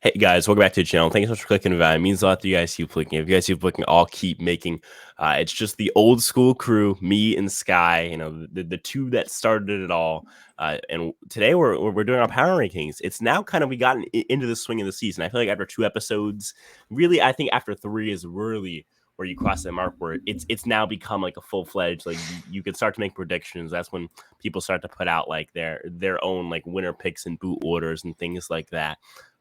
Hey guys, welcome back to the channel. Thank you so much for clicking. It means a lot that you guys keep clicking. If you guys keep clicking, I'll keep making. It's just the old school crew, me and Sky. The two that started it all. And today we're doing our power rankings. It's now kind of we got into the swing of the season. I feel like after 2 episodes, really, I think after 3 is really where you cross that mark where it's now become like a full-fledged, like you could start to make predictions. That's when people start to put out like their own like winner picks and boot orders and things like that.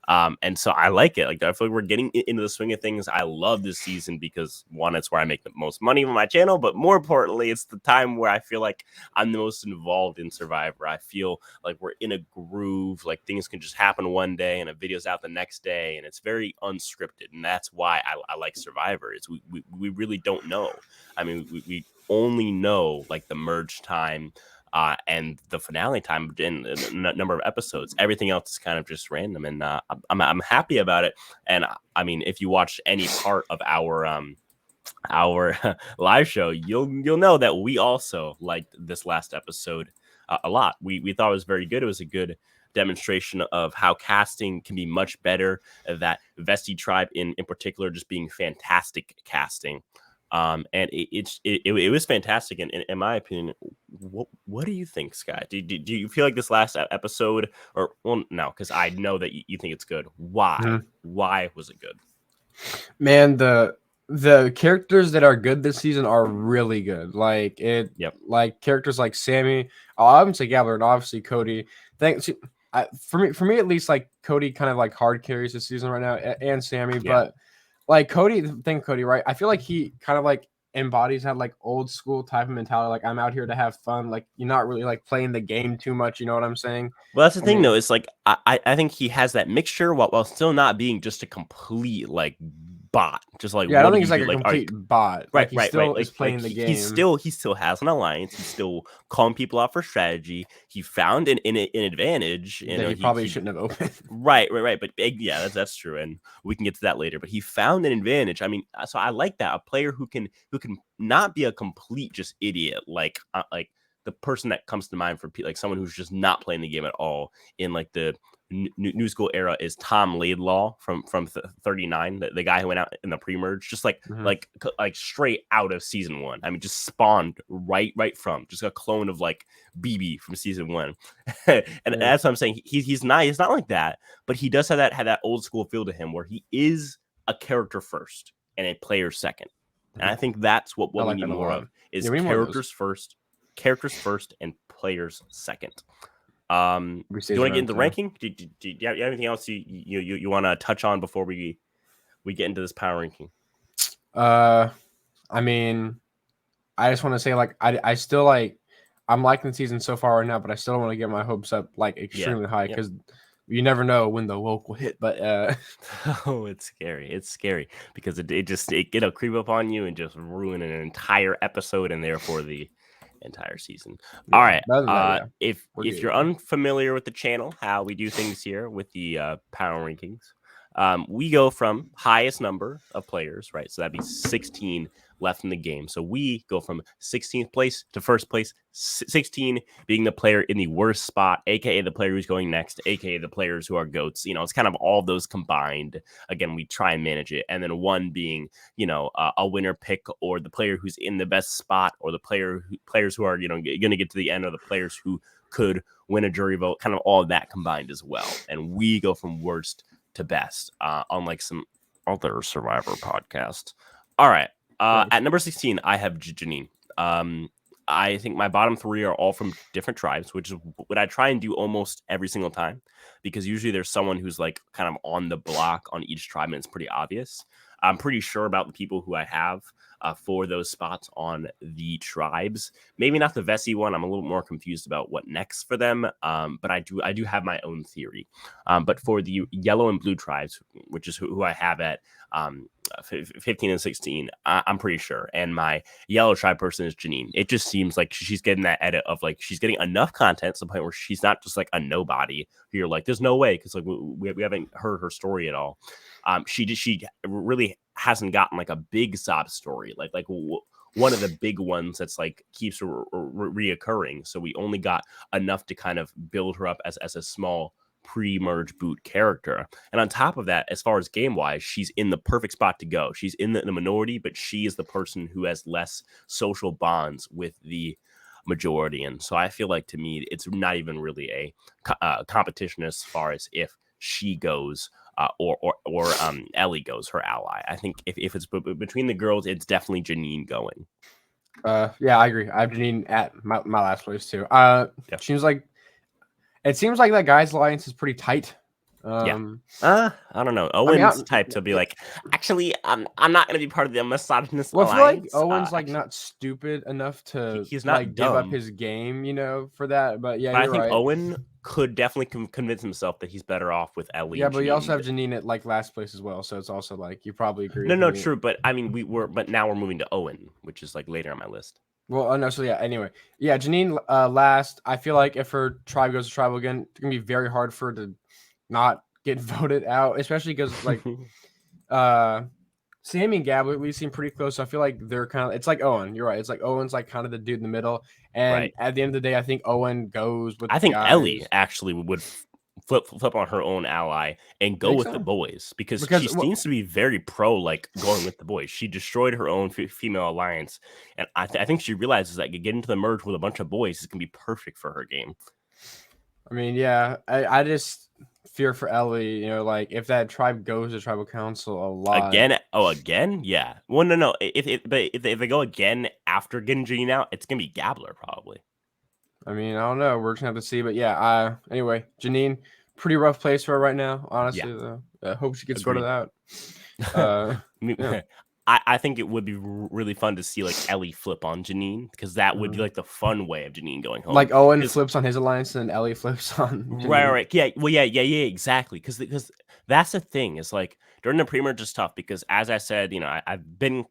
And so I like it. Like I feel like we're getting into the swing of things. I love this season because one, it's where I make the most money on my channel, but more importantly, it's the time where I feel like I'm the most involved in Survivor. I feel like we're in a groove. Like things can just happen one day and a video's out the next day, and it's very unscripted. And that's why I like Survivor. Is we really don't know. I mean, we only know like the merge time. And the finale time in a number of episodes. Everything else is kind of just random, and I'm happy about it. And I mean, if you watch any part of our live show, you'll know that we also liked this last episode a lot. We thought it was very good. It was a good demonstration of how casting can be much better. That Vesti tribe in particular just being fantastic casting. And it was fantastic in my opinion. What do you think, Sky? Do you feel like this last episode, or well, no, because I know that you think it's good. Why was it good? Man, the characters that are good this season are really good. Like characters like Sammy, I would say Gabler, and obviously Cody. Thanks. For me at least, like Cody kind of like hard carries this season right now, and Sammy. Yeah. But like Cody, Cody, right? I feel like he kind of like embodies that like old school type of mentality. Like I'm out here to have fun. Like you're not really like playing the game too much. You know what I'm saying? Well, that's the I thing, though. mean, It's like I think he has that mixture while still not being just a complete like bot. Just like yeah, I don't what do think you he's like do? a Like, all right, complete bot. right, Like he right, right. still is Like playing the he game. still has an alliance. He's still calling people out for strategy. He found an advantage. You That know, he probably he shouldn't have opened. right. But yeah, that's true, and we can get to that later. But he found an advantage. I mean, so I like that, a player who can not be a complete just idiot, like the person that comes to mind for like someone who's just not playing the game at all in like the new school era is Tom Laidlaw from 39, the guy who went out in the pre-merge, just like straight out of season 1. I mean, just spawned right from just a clone of like BB from season 1. And that's what I'm saying. He's not like that, but he does have that old school feel to him where he is a character first and a player second. And I think that's what we need more of is characters first and players second. Do you want to get into the ranking? Do you have anything else you want to touch on before we get into this power ranking? I mean, I just want to say like I still like I'm liking the season so far right now, but I still don't want to get my hopes up like extremely high because you never know when the woke will hit. But oh, it's scary because it'll creep up on you and just ruin an entire episode and therefore the entire season. All right. If you're unfamiliar with the channel, how we do things here with the power rankings, we go from highest number of players, right? So that'd be 16 left in the game. So we go from 16th place to first place, 16 being the player in the worst spot, aka the player who's going next, aka the players who are goats. You know, it's kind of all those combined. Again, we try and manage it. And then 1 being, you know, a winner pick, or the player who's in the best spot, or the players who are, you know, going to get to the end, or the players who could win a jury vote, kind of all of that combined as well. And we go from worst to best, unlike some other Survivor podcasts. All right. At number 16, I have Janine. I think my bottom 3 are all from different tribes, which is what I try and do almost every single time, because usually there's someone who's like kind of on the block on each tribe, and it's pretty obvious. I'm pretty sure about the people who I have for those spots on the tribes. Maybe not the Vessi one. I'm a little more confused about what next for them. But I do have my own theory. But for the yellow and blue tribes, which is who I have at 15 and 16, I'm pretty sure. And my yellow tribe person is Janine. It just seems like she's getting that edit of like she's getting enough content to the point where she's not just like a nobody who you're like, there's no way, because like we haven't heard her story at all. She really hasn't gotten like a big sob story, like one of the big ones that's like keeps reoccurring. So we only got enough to kind of build her up as a small pre-merge boot character. And on top of that, as far as game-wise, she's in the perfect spot to go. She's in the minority, but she is the person who has less social bonds with the majority. And so I feel like, to me, it's not even really a competition as far as if she goes or Ellie goes, her ally. I think if it's between the girls, it's definitely Janine going. Yeah, I agree. I have Janine at my last place too. Seems like that guy's alliance is pretty tight. I don't know. Owen's type to be like, actually, I'm not going to be part of the misogynist alliance. I feel like Owen's not stupid enough to he's not give up his game, for that. But yeah, you're right. I think Owen could definitely convince himself that he's better off with Ellie. Yeah, but you also have Janine at last place as well, so it's also you probably agree. No, true. But I mean, but now we're moving to Owen, which is later on my list. Well, no. So yeah. Anyway, yeah, Janine last. I feel like if her tribe goes to tribal again, it's gonna be very hard for her to not get voted out, especially because Sammy and Gab, we seem pretty close. So I feel like they're kind of. It's like Owen. You're right. It's like Owen's kind of the dude in the middle, and at the end of the day, I think Owen goes with. I think Ellie actually would flip on her own ally and go with the boys because she seems to be very pro going with the boys. She destroyed her own female alliance, and I think she realizes that getting into the merge with a bunch of boys is gonna be perfect for her game. I mean, yeah, I just fear for Ellie, if that tribe goes to tribal council a lot again, yeah. Well, no. If they go again after getting Janine out, it's gonna be Gabler probably. I mean, I don't know. We're just gonna have to see, but yeah. Anyway, Janine, pretty rough place for her right now. Honestly, though, I hope she gets sorted out. Yeah. I think it would be really fun to see Ellie flip on Janine, because that would be the fun way of Janine going home. Owen flips on his alliance and Ellie flips on Janine. Right. Yeah. Well, yeah, exactly. Because that's the thing. Is during the pre-merge is tough because, as I said, I've been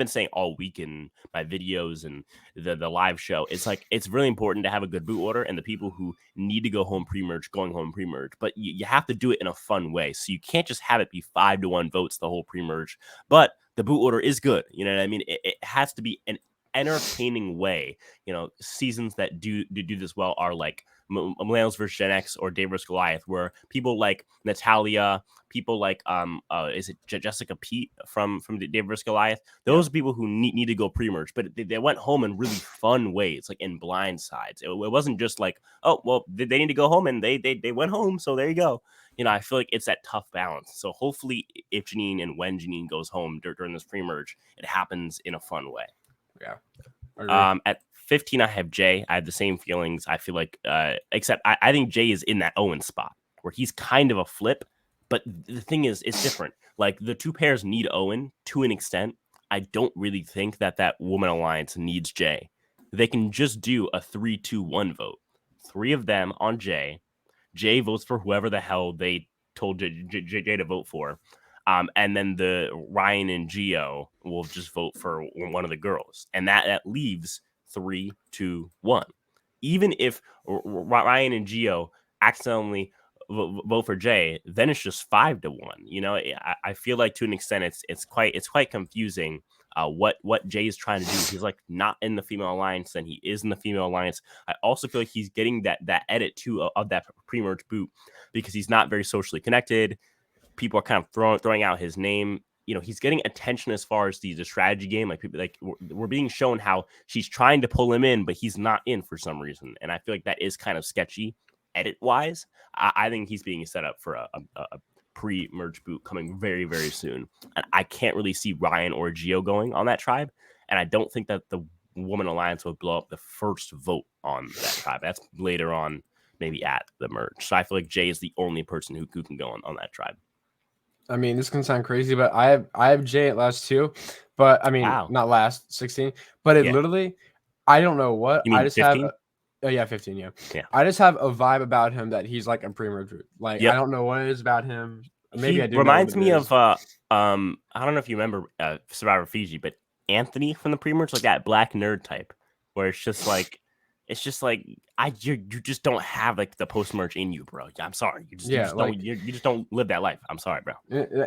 saying all week in my videos and the live show. It's really important to have a good boot order, and the people who need to go home pre-merge going home pre-merge. But you have to do it in a fun way. So you can't just have it be 5-1 votes the whole pre-merge. But the boot order is good. You know what I mean? It has to be an entertaining way. Seasons that do this well are Millennials vs Gen X or Dave vs Goliath, where people like Natalia, people like is it Jessica Pete from the Dave vs Goliath? Those are people who need to go pre-merge, but they went home in really fun ways, in blind sides. It wasn't just oh well, they need to go home, and they went home, so there you go. I feel like it's that tough balance. So hopefully, if Janine and when Janine goes home during this pre-merge, it happens in a fun way. Yeah. At 15, I have Jay. I have the same feelings. I feel like, except I think Jay is in that Owen spot where he's kind of a flip. But the thing is, it's different. The two pairs need Owen to an extent. I don't really think that woman alliance needs Jay. They can just do a 3-2-1 vote. 3 of them on Jay. Jay votes for whoever the hell they told Jay to vote for. And then the Ryan and Geo will just vote for one of the girls. And that leaves 3-2-1. Even if Ryan and Geo accidentally vote for Jay, then it's just 5-1. I feel like to an extent it's quite confusing what Jay is trying to do. He's not in the female alliance, then he is in the female alliance. I also feel like he's getting that edit too of that pre-merge boot because he's not very socially connected. People are kind of throwing out his name. He's getting attention as far as the strategy game. People we're being shown how she's trying to pull him in, but he's not in for some reason. And I feel like that is kind of sketchy edit wise. I think he's being set up for a pre-merge boot coming very, very soon. And I can't really see Ryan or Geo going on that tribe. And I don't think that the woman alliance will blow up the first vote on that tribe. That's later on, maybe at the merge. So I feel like Jay is the only person who can go on that tribe. I mean, this can sound crazy, but I have Jay at last 2, but I mean, not last 16, but it literally, I don't know what. You mean I just 15? have 15. Yeah. I just have a vibe about him that he's a pre-merge. I don't know what it is about him. Maybe I do. Reminds me of I don't know if you remember Survivor Fiji, but Anthony from the pre-merge, that black nerd type, where it's just it's just like you just don't have like the post merge in you, bro. I'm sorry, you just don't live that life. I'm sorry, bro.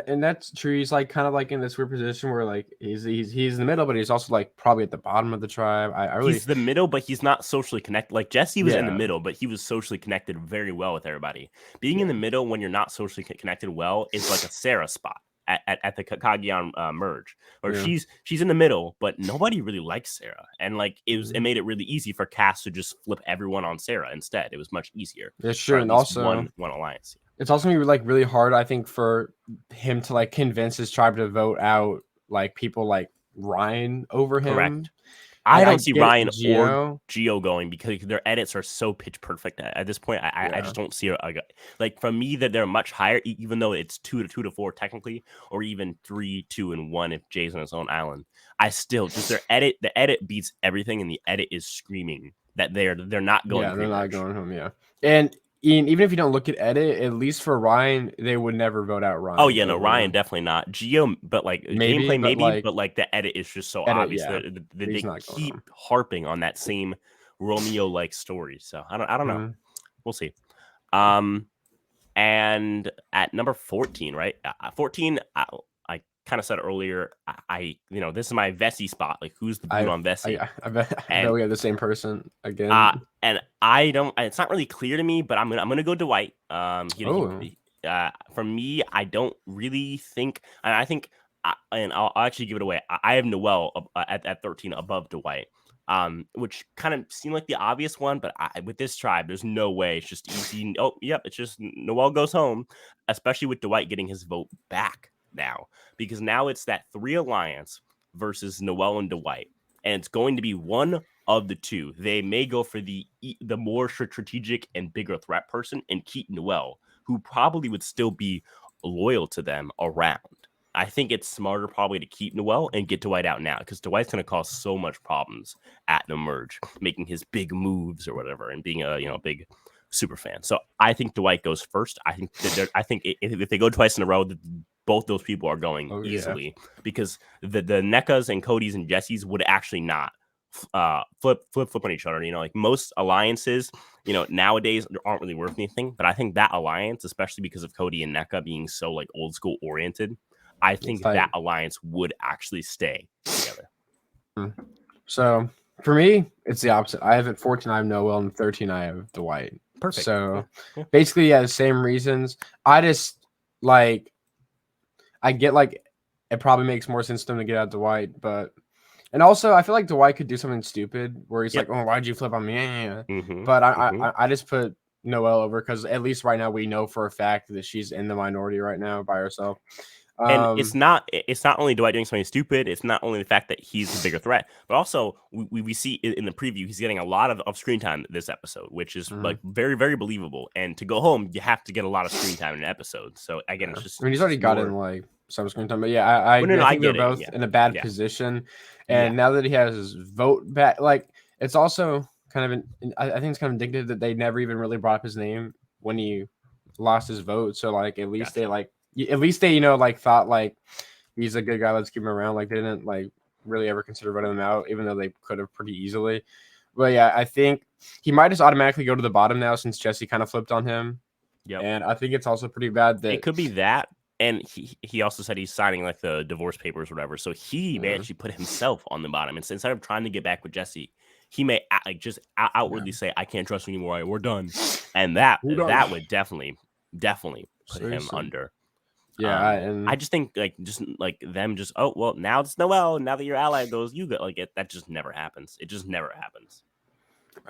And that's true. He's like kind of like in this weird position where like he's in the middle, but he's also like probably at the bottom of the tribe. He's the middle, but he's not socially connected. Like Jesse was in the middle, but he was socially connected very well with everybody. Being in the middle when you're not socially connected well is like a Sarah spot at the Kageon merge, where she's in the middle, but nobody really likes Sarah, and like it made it really easy for Cass to just flip everyone on Sarah instead. It was much easier. That's true, and also one alliance. It's also gonna be like really hard, I think, for him to like convince his tribe to vote out like people like Ryan over him. Correct. I don't see Ryan or Geo going because their edits are so pitch perfect at this point. I just don't see like for me that they're much higher, even though it's 2 to 4 technically, or even 3, 2, and 1 if Jay's on his own island. I still just the edit beats everything, and the edit is screaming that they're not going. Yeah, they're not going home. Yeah, and even if you don't look at edit, at least for Ryan, they would never vote out Ryan. Oh yeah, no, Ryan definitely not. Geo, but like gameplay maybe, but like the edit is just so obvious that they keep harping on that same Romeo like story. So I don't know. We'll see. And at number 14, right? 14, I kind of said earlier, this is my Vessi spot. Like, who's the boot on Vessi? I bet we have the same person again. And I don't. It's not really clear to me, but I'm gonna go Dwight. For me, I don't really think, and I think, and I'll actually give it away. I have Noelle at 13 above Dwight. Which kind of seemed like the obvious one, but with this tribe, there's no way. It's just easy. Oh, yep, it's just Noelle goes home, especially with Dwight getting his vote back now, because now it's that 3 alliance versus Noelle and Dwight, and it's going to be one of the two. They may go for the more strategic and bigger threat person and keep Noelle, who probably would still be loyal to them around. I think it's smarter probably to keep Noelle and get Dwight out now, because Dwight's going to cause so much problems at the merge, making his big moves or whatever, and being a big super fan. So I think Dwight goes first. I think if they go twice in a row, both those people are going easily, because the NECAs and Codys and Jessies would actually not flip on each other. Like most alliances, nowadays aren't really worth anything. But I think that alliance, especially because of Cody and NECA being so like old school oriented, I think that alliance would actually stay together. So for me, it's the opposite. I have at 14, I have Noelle, and 13, I have Dwight. Perfect. So basically, the same reasons. I just like, I get like it probably makes more sense to them to get out Dwight, and also I feel like Dwight could do something stupid where he's like, "Oh, why'd you flip on me?" But I just put Noelle over because at least right now we know for a fact that she's in the minority right now by herself. And it's not only Dwight doing something stupid. It's not only the fact that he's the bigger threat, but also we see in the preview he's getting a lot of screen time this episode, which is like very, very believable. And to go home, you have to get a lot of screen time in an episode. So again, it's just he's already gotten like some screen time, but I think they're both in a bad position. And now that he has his vote back, like it's also kind of I think it's kind of indicative that they never even really brought up his name when he lost his vote. So like at least they like thought like he's a good guy, let's keep him around. Like they didn't like really ever consider voting him out, even though they could have pretty easily. But yeah, I think he might just automatically go to the bottom now since Jesse kind of flipped on him. Yeah, and I think it's also pretty bad that it could be that. And he also said he's signing like the divorce papers or whatever. So he may actually put himself on the bottom. And instead of trying to get back with Jesse, he may just outwardly say, "I can't trust you anymore. We're done." And that would definitely put him under. Yeah, and I just think like them oh well, now it's Noelle. Now that your ally goes, you go like it. That just never happens. It just never happens.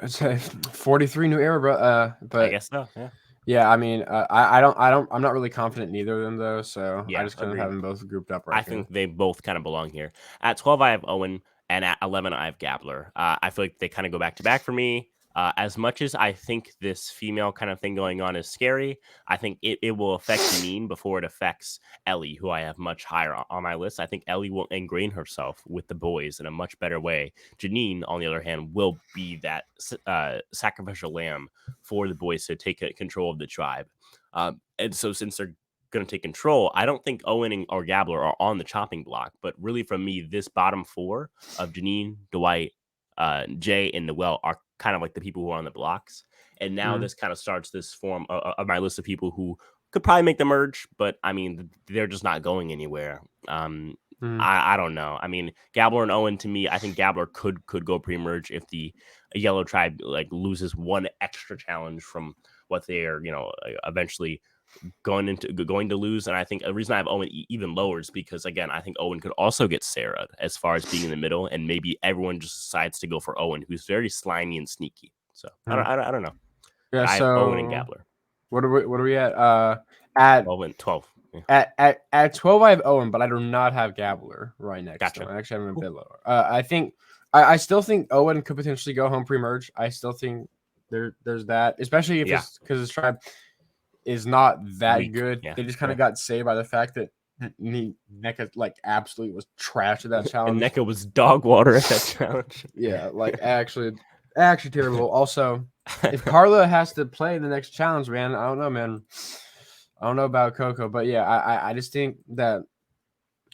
I'd say 43 new era, bro. But I guess so. Yeah. Yeah, I mean, I'm not really confident in either of them though. So yeah, I just kind of have them both grouped up right I think they both kind of belong here. At 12, I have Owen, and at 11, I have Gabler. I feel like they kind of go back to back for me. As much as I think this female kind of thing going on is scary, I think it will affect Janine before it affects Ellie, who I have much higher on my list. I think Ellie will ingrain herself with the boys in a much better way. Janine, on the other hand, will be that sacrificial lamb for the boys to take control of the tribe. And so since they're going to take control, I don't think Owen or Gabler are on the chopping block. But really, for me, this bottom 4 of Janine, Dwight, Jay, and Noelle are kind of like the people who are on the blocks. And now this kind of starts this form of my list of people who could probably make the merge, but I mean, they're just not going anywhere. I don't know. I mean, Gabler and Owen, to me, I think Gabler could go pre-merge if the Yellow Tribe like loses one extra challenge from what they are, eventually going to lose. And I think the reason I have Owen even lower is because, again, I think Owen could also get Sarah as far as being in the middle, and maybe everyone just decides to go for Owen, who's very slimy and sneaky. So I don't know. Yeah, I have Owen and Gabler. What are we at? At 12. Yeah. At 12, I have Owen, but I do not have Gabler right next. Gotcha. I actually have him a bit lower. I think I still think Owen could potentially go home pre-merge. I still think there's that, especially if it's because his tribe is not that weak. Good. Yeah. They just kind of got saved by the fact that NECA like absolutely was trash at that challenge. And NECA was dog water at that challenge. Yeah, like actually terrible. Also, if Carla has to play the next challenge, man, I don't know, man. I don't know about Coco, but yeah, I just think that.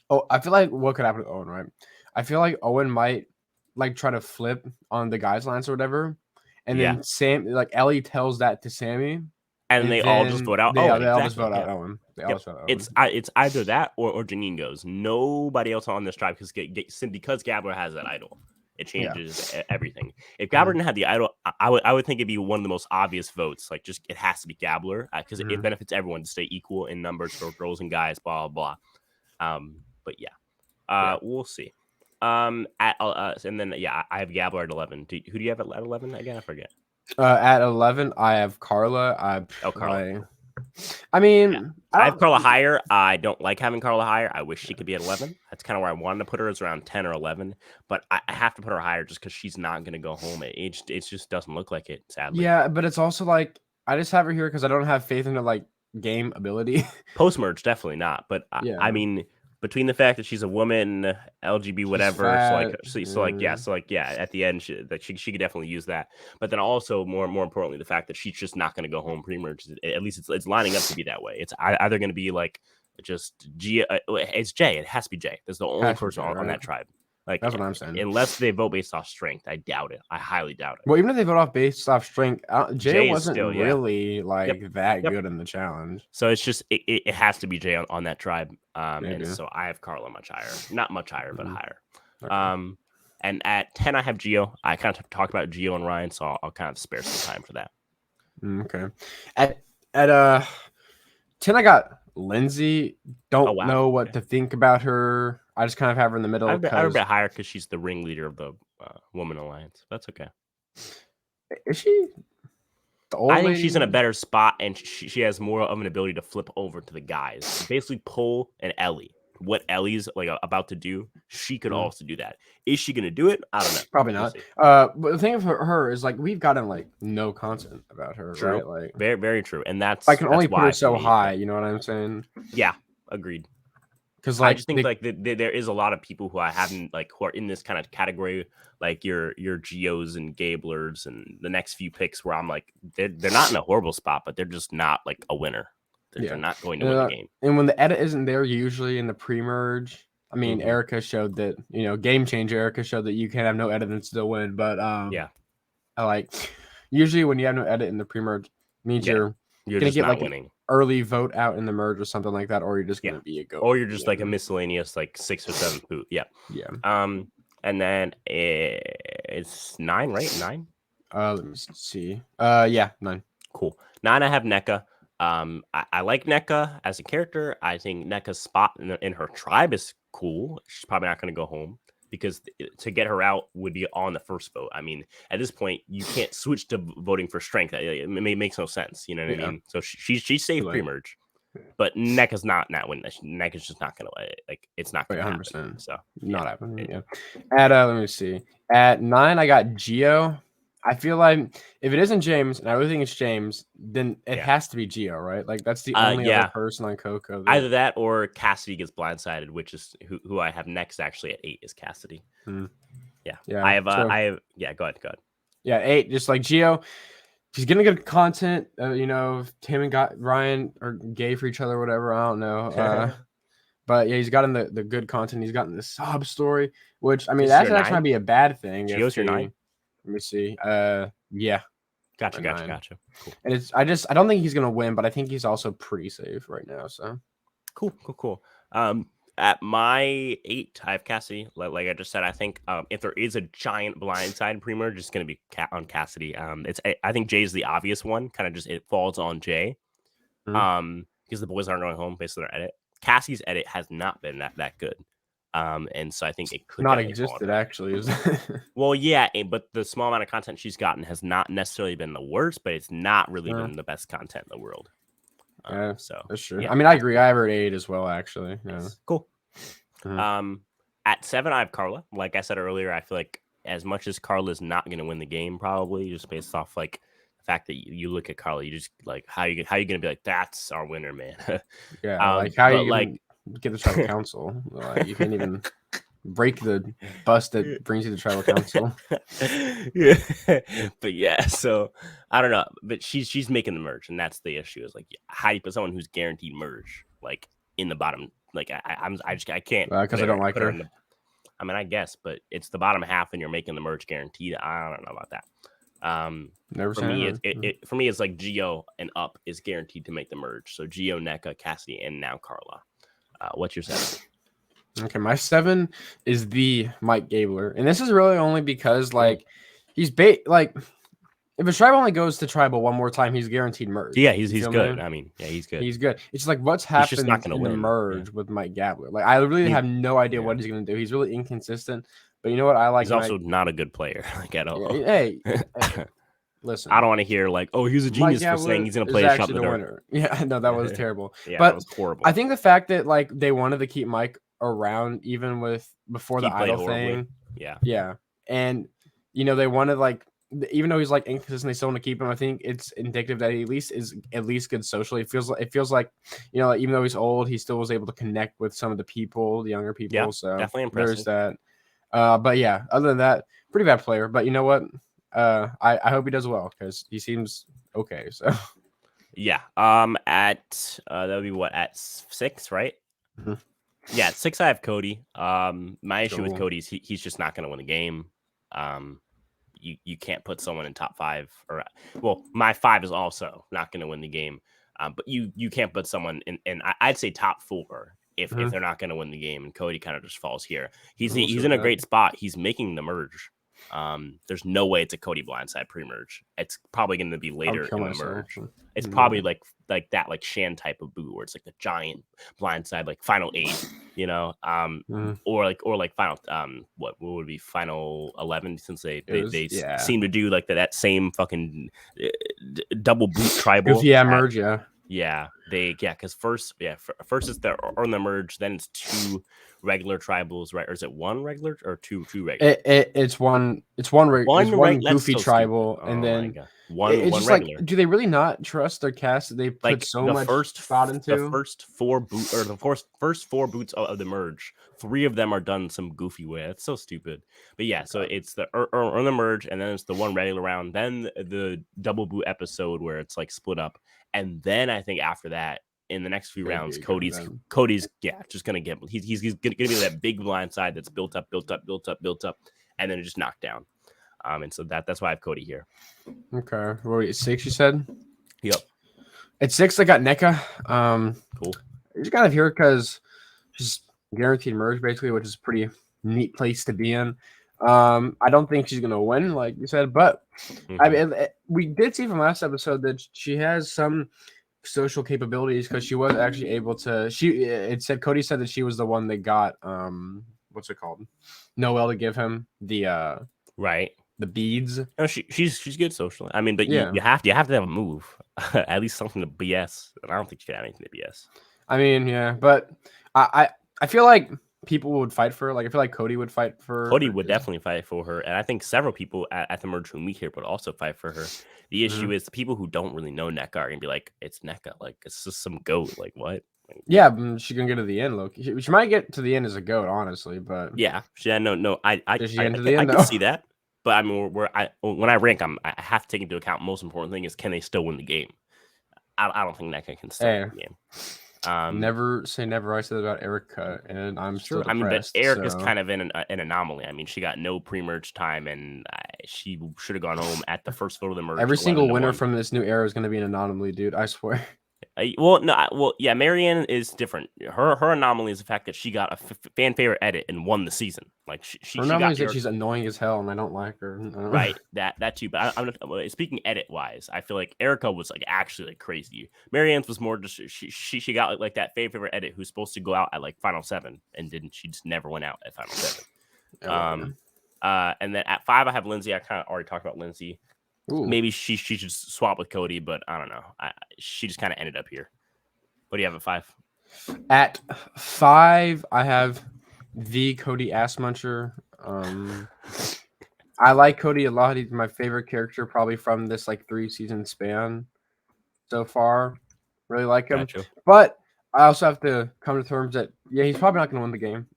Oh, I feel like what could happen to Owen, right? I feel like Owen might like try to flip on the guys' lines or whatever, and then Ellie tells that to Sammy, and they all just vote out. They all just vote out Owen. It's either that or Janine goes. Nobody else on this tribe because Gabler has that idol. It changes everything. If Gabler didn't have the idol, I would think it'd be one of the most obvious votes. Like, just it has to be Gabler because it benefits everyone to stay equal in numbers for girls and guys. Blah blah blah. But we'll see. And then I have Gabler at 11. Who do you have at 11 again? I forget. At 11, I have Carla. Carla. I mean, I have Carla higher. I don't like having Carla higher. I wish she could be at 11. That's kind of where I wanted to put her, is around 10 or 11. But I have to put her higher just because she's not going to go home. It just doesn't look like it, sadly. Yeah, but it's also like I just have her here because I don't have faith in her like game ability. Post merge, definitely not. But I mean, between the fact that she's a woman, LGB, whatever, so at the end, she could definitely use that. But then also, more importantly, the fact that she's just not going to go home pre-merge. At least it's lining up to be that way. It's either going to be like just G. It's Jay. It has to be Jay. That's the only person on that tribe. Like, that's what I'm saying. Unless they vote based off strength, I doubt it. I highly doubt it. Well, even if they vote based off strength, Jay wasn't really that good in the challenge. So it's just it has to be Jay on that tribe. And so I have Carla much higher, not much higher, but higher. Okay. And at 10, I have Gio. I kind of talked about Gio and Ryan, so I'll kind of spare some time for that. Okay. At 10, I got Lindsay. Don't know what to think about her. I just kind of have her in the middle. I have her a bit higher because she's the ringleader of the Woman Alliance. That's okay. Is she? I think she's in a better spot, and she has more of an ability to flip over to the guys. Basically, Pole and Ellie. What Ellie's like about to do, she could also do that. Is she going to do it? I don't know. Probably not. But the thing of her is like we've gotten like no content about her. True. Right? Like very, very true. And I can only put her so high. You know what I'm saying? Yeah, agreed. Because I just think there is a lot of people who I haven't who are in this kind of category, like your Geos and Gablers and the next few picks where I'm like they're not in a horrible spot, but they're just not like a winner. They're not going to win the game. And when the edit isn't there, usually in the pre-merge, I mean, Erica showed that Game Changer. Erica showed that you can have no edit and still win. But I like usually when you have no edit in the pre-merge, means you're gonna get like winning. Early vote out in the merge or something like that, or you're just gonna be a go, or you're just like a miscellaneous 6 or 7 boot. Yeah. And then it's 9, right? 9. Let me see. 9. Cool. 9. I have NECA. I like NECA as a character. I think NECA's spot in her tribe is cool. She's probably not going to go home because to get her out would be on the first vote. I mean, at this point, you can't switch to voting for strength. It makes no sense. You know what I mean? So she's safe pre-merge, but NECA's not winning. NECA's just not going to it's not going to happen. So not happening. Yeah. At let me see. At 9, I got Gio. I feel like if it isn't James, and I really think it's James, then it has to be Gio, right? Like that's the only other person on Coco. Either that or Cassidy gets blindsided, which is who I have next. Actually, at 8 is Cassidy. Yeah. I have. Go ahead. Yeah, 8. Just like Gio, he's gonna get content. Tim and Ryan are gay for each other, or whatever. I don't know. But yeah, he's gotten the good content. He's gotten the sob story, which I mean, that's actually might be a bad thing. Gio's your 9. Let me see. Yeah. Gotcha. Cool. And I don't think he's gonna win, but I think he's also pretty safe right now. So cool. At my 8, I have Cassidy. Like I just said, I think if there is a giant blindside pre-merge, it's going to be on Cassidy. I think Jay's the obvious one. Kind of just it falls on Jay. Because the boys aren't going home based on their edit. Cassie's edit has not been that good. And so I think it could not existed actually. Well, yeah, but the small amount of content she's gotten has not necessarily been the worst, but it's not really been the best content in the world. Yeah, so that's true. Yeah. I mean, I agree. I have her at 8 as well, actually. Yeah. Cool. At 7, I have Carla. Like I said earlier, I feel like as much as Carla's not going to win the game, probably just based off like the fact that you look at Carla, you just like how you going to be like, that's our winner, man. Yeah, like how you like get the tribal council. Like, you can't even break the bus that brings you to tribal council. Yeah, but yeah, so I don't know, but she's making the merge, and that's the issue. Is like, how do you put someone who's guaranteed merge like in the bottom? Like I can't because I don't like her. I mean, I guess, but it's the bottom half, and you're making the merge guaranteed. I don't know about that. Never for me, for me, it's like Gio and up is guaranteed to make the merge. So Gio, NECA, Cassidy, and now Carla. What's your 7? Okay, my 7 is the Mike Gabler, and this is really only because like he's like if a tribe only goes to tribal one more time, he's guaranteed merge. Yeah, he's good. Me? I mean, yeah, he's good. He's good. It's like what's happened in the merge with Mike Gabler. Like I really have no idea what he's gonna do. He's really inconsistent. But you know what I like? He's also not a good player, like at all. Hey, listen. I don't want to hear like, oh, he's a genius for saying he's gonna play a shot in the dark. Yeah, no, that was terrible. Yeah, but that was horrible. I think the fact that like they wanted to keep Mike around even before the idol thing. Yeah. And you know, they wanted like even though he's like inconsistent, they still want to keep him. I think it's indicative that he is at least good socially. It feels like you know, like, even though he's old, he still was able to connect with some of the people, the younger people. Yeah, so definitely impressive. There's that. But yeah, other than that, pretty bad player. But you know what? I hope he does well because he seems okay. So yeah. At that would be what at 6, right? Mm-hmm. Yeah, at 6 I have Cody. My issue with Cody is he's just not going to win the game. You can't put someone in top 5 or well, my 5 is also not going to win the game. But you can't put someone in I'd say top 4 if they're not going to win the game, and Cody kind of just falls here. He's in a great spot. He's making the merge. There's no way it's a Cody blindside pre-merge. It's probably going to be later in the merge. It's probably like that like Shan type of boot where it's like the giant blindside like final 8, you know, or like final what would be final 11 since they seem to do like that same fucking double boot tribal merge. Because first is the earn the merge, then it's 2 regular tribals, right? Or is it 1 regular or two regular? It's one goofy tribal, and then one regular. Like, do they really not trust their cast that they put like so much thought into? The first 4 boots or the first 4 boots of the merge, 3 of them are done some goofy way. It's so stupid. But yeah, so it's the earn the merge, and then it's the 1 regular round, then the double boot episode where it's like split up, and then I think after that, in the next few rounds, Cody's just gonna get he's gonna be that big blind side that's built up, and then just knocked down. And so that's why I have Cody here. Okay, what were you, 6? You said. Yep. At 6, I got NECA. Cool. She's kind of here because she's guaranteed merge basically, which is a pretty neat place to be in. I don't think she's gonna win, like you said, but I mean, we did see from last episode that she has some social capabilities because she was actually able to. Cody said that she was the one that got what's it called, Noelle to give him the the beads. No, she's good socially. I mean, but you have to have a move, at least something to BS. And I don't think she got anything to BS. I mean, yeah, but I feel like people would fight for her. Like I feel like Cody would fight for her. Cody would definitely fight for her, and I think several people at the merge who meet here would also fight for her. The issue is the people who don't really know NECA are gonna be like, it's NECA, like it's just some goat, like what? Yeah, she can get to the end. Look, she might get to the end as a goat, honestly, but yeah, I can see that. But I mean, when I rank, I have to take into account. Most important thing is, can they still win the game? I don't think NECA can still win the game. Never say never. I said about Erica, and I'm still. I mean, but Erica's kind of in an anomaly. I mean, she got no pre-merge time, and she should have gone home at the first vote of the merge. Every single winner from this new era is going to be an anomaly, dude. I swear. Yeah, Marianne is different. Her anomaly is the fact that she got a fan favorite edit and won the season. Like her anomaly is that she's annoying as hell, and I don't like her. Right, that too. But I'm speaking edit wise, I feel like Erica was like actually like crazy. Marianne's was more just she got like that fan favorite edit who's supposed to go out at like Final 7 and didn't. She just never went out at Final 7. And then at 5 I have Lindsay. I kind of already talked about Lindsay. Ooh. Maybe she should swap with Cody, but I don't know. She just kind of ended up here. What do you have at 5? At 5, I have the Cody Assmuncher. I like Cody a lot. He's my favorite character, probably from this like 3-season span so far. Really like him, gotcha. But I also have to come to terms that he's probably not going to win the game.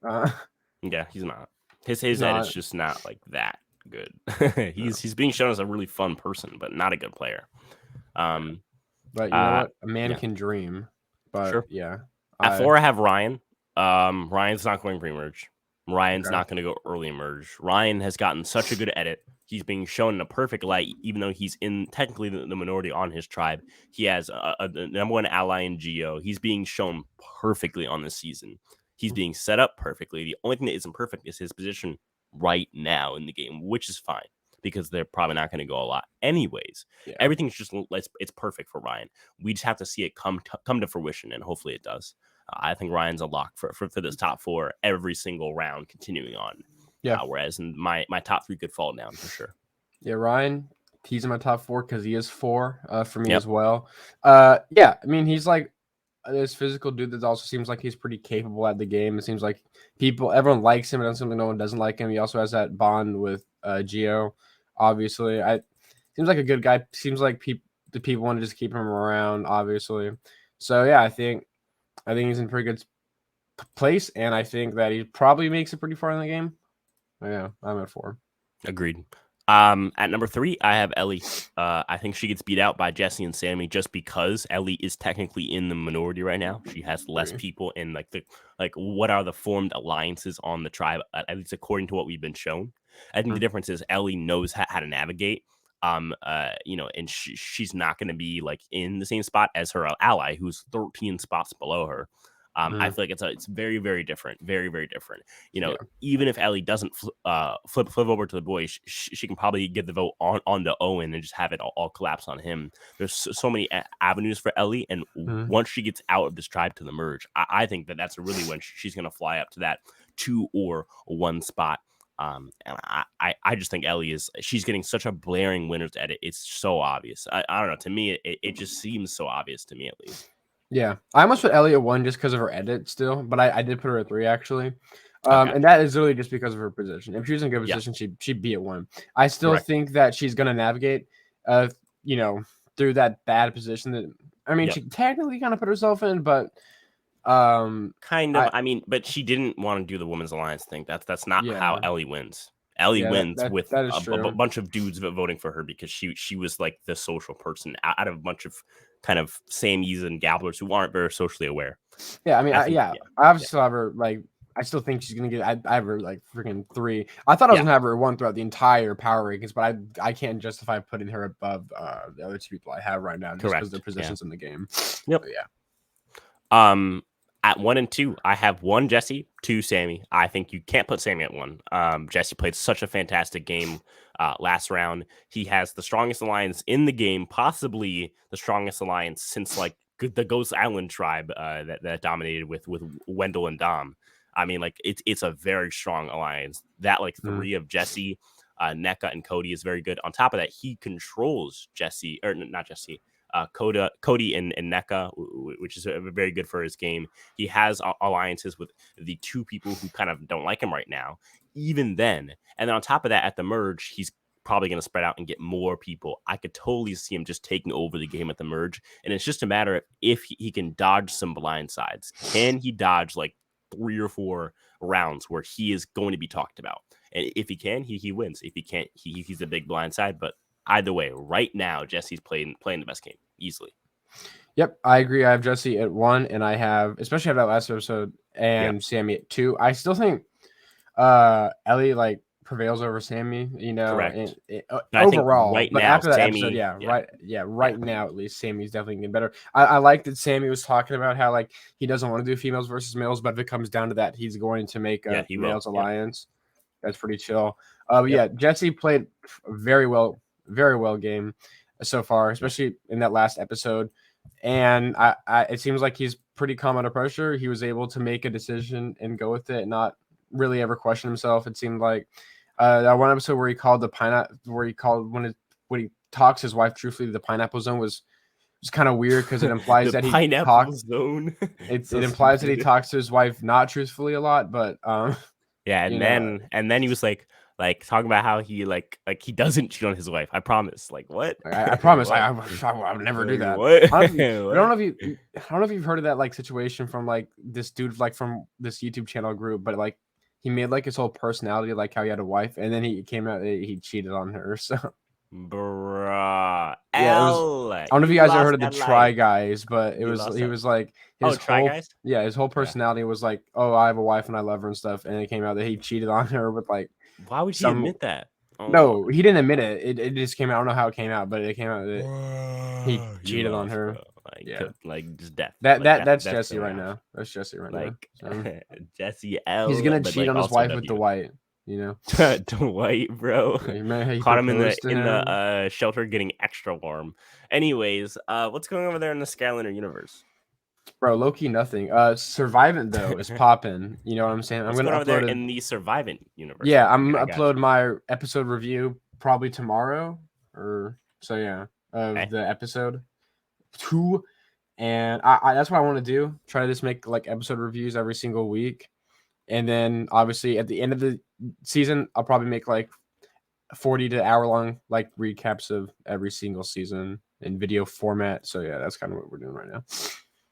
Yeah, he's not. His edit's just not like that good. He's being shown as a really fun person, but not a good player. But you know what? A man can dream. But sure. Yeah. At 4 I have Ryan. Ryan's not going pre-merge. Ryan's not going to go early merge. Ryan has gotten such a good edit. He's being shown in a perfect light, even though he's in technically the minority on his tribe. He has a number 1 ally in Geo. He's being shown perfectly on this season. He's being set up perfectly. The only thing that isn't perfect is his position right now in the game, which is fine because they're probably not going to go a lot anyways. Yeah. Everything's just it's perfect for Ryan. We just have to see it come to fruition, and hopefully it does. I think Ryan's a lock for this top 4 every single round continuing on. Yeah. Whereas my top 3 could fall down for sure. Yeah, Ryan, he's in my top 4 because he is 4 for me as well. Yeah, I mean, he's like this physical dude that also seems like he's pretty capable at the game. It seems like everyone likes him, and something no one doesn't like him. He also has that bond with Geo. Obviously, seems like a good guy. Seems like the people want to just keep him around. Obviously, so yeah, I think he's in a pretty good place, and I think that he probably makes it pretty far in the game. Yeah, I'm at 4. Agreed. At number 3, I have Ellie. I think she gets beat out by Jesse and Sammy just because Ellie is technically in the minority right now. She has less people in what are the formed alliances on the tribe, at least according to what we've been shown. I think the difference is Ellie knows how to navigate. And she's not going to be like in the same spot as her ally, who's 13 spots below her. I feel like it's very, very different. Very, very different. Even if Ellie doesn't flip over to the boys, she can probably get the vote on to Owen and just have it all collapse on him. There's so many avenues for Ellie, and once she gets out of this tribe to the merge, I think that's really when she's going to fly up to that 2 or 1 spot. And I just think Ellie she's getting such a blaring winner's edit. It's so obvious. I don't know. To me, it just seems so obvious to me at least. Yeah, I almost put Ellie at 1 just because of her edit still, but I did put her at 3 actually. And that is really just because of her position. If she was in a good position, she'd be at 1. I still think that she's gonna navigate, through that bad position that she technically kind of put herself in, but kind of. But she didn't want to do the women's alliance thing. That's not how Ellie wins. Ellie wins with a bunch of dudes voting for her because she was like the social person out of a bunch of kind of Sammys and Gabblers who aren't very socially aware. Yeah, I obviously have her I still think she's gonna get. I have her like freaking 3. I thought I was gonna have her 1 throughout the entire power rankings, but I can't justify putting her above the other 2 people I have right now just because their positions in the game. Yep. Yeah. At 1 and 2, I have 1 Jesse, 2 Sammy. I think you can't put Sammy at 1. Jesse played such a fantastic game last round. He has the strongest alliance in the game, possibly the strongest alliance since like the Ghost Island tribe that dominated with Wendell and Dom. It's a very strong alliance. That 3 of Jesse, NECA, and Cody is very good. On top of that, he controls Jesse, or not Jesse. Cody and NECA, which is very good for his game. He has alliances with the 2 people who kind of don't like him right now. Even then, and then on top of that, at the merge, he's probably going to spread out and get more people. I could totally see him just taking over the game at the merge, and it's just a matter of if he can dodge some blind sides. Can he dodge like 3 or 4 rounds where he is going to be talked about? And if he can, he wins. If he can't, he's a big blind side. But either way, right now, Jesse's playing the best game easily. Yep, I agree. I have Jesse at 1, and I have, especially after that last episode, and Sammy at 2. I still think Ellie prevails over Sammy, you know. Correct. Overall, right but now, after that Sammy, episode, right now at least, Sammy's definitely getting better. I like that Sammy was talking about how like he doesn't want to do females versus males, but if it comes down to that, he's going to make a males alliance. That's pretty chill. Yeah, Jesse played very well game so far, especially in that last episode. And I it seems like he's pretty calm under pressure. He was able to make a decision and go with it, not really ever question himself. It seemed like that one episode where he called the pineapple, when he talks his wife truthfully, the pineapple zone was kind of weird because it implies that he talks zone. it implies that he talks to his wife not truthfully a lot, but yeah, and then he was like talking about how he like he doesn't cheat on his wife. I promise. Like what? I promise. I would never do that. What? I don't know if you've heard of that like situation from like this dude like from this YouTube channel group, but like he made like his whole personality like how he had a wife, and then he came out he cheated on her. So, bruh, yeah, I don't know if you guys ever heard of the Try Guys, but he was like his Try Guys. Yeah, his whole personality was like, oh, I have a wife and I love her and stuff, and it came out that he cheated on her with like. Why would he admit that? Oh, no, he didn't admit it. It just came out. I don't know how it came out, but it came out that he cheated on her. Like just death. That's Jesse right now. That's Jesse right now. So. Jesse L. He's gonna cheat on his wife with Dwight. You know, Dwight, bro. Caught him in the shelter getting extra warm. Anyways, what's going over there in the Skylander universe? Bro, low-key nothing. Survivant though is popping. You know what I'm saying? I'm gonna upload there in the Survivant universe. Yeah, I'm gonna upload my episode review probably tomorrow or so. Yeah, of the episode 2, and I that's what I want to do. Try to just make like episode reviews every single week, and then obviously at the end of the season, I'll probably make like 40 to hour long like recaps of every single season in video format. So yeah, that's kind of what we're doing right now.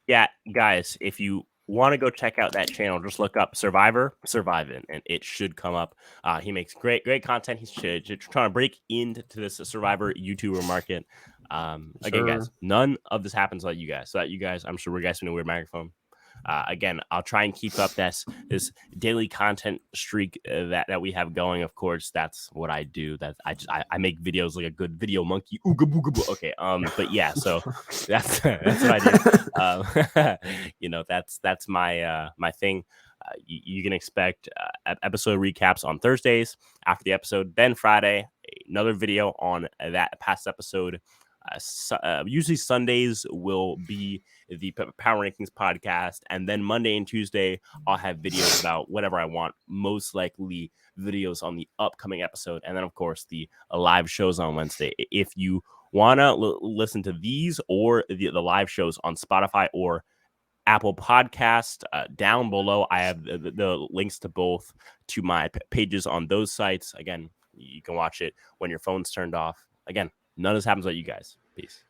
Yeah, guys, if you want to go check out that channel, just look up Survivant, and it should come up. He makes great content. He's trying to break into this Survivor YouTuber market. Again, guys, none of this happens without you guys. So that you guys, I'm sure we're guys in a weird microphone. Again, I'll try and keep up this daily content streak that we have going. Of course, that's what I do. That I make videos like a good video monkey. Ooga booga boo. Okay. But yeah, so that's what I do. You know, that's my my thing. You can expect episode recaps on Thursdays after the episode. Then Friday, another video on that past episode. Usually Sundays will be the Power Rankings podcast, and then Monday and Tuesday I'll have videos about whatever I want, most likely videos on the upcoming episode, and then of course the live shows on Wednesday. If you want to listen to these or the live shows on Spotify or Apple Podcast, down below I have the links to both to my pages on those sites. Again, you can watch it when your phone's turned off. Again, none of this happens without you guys. Peace.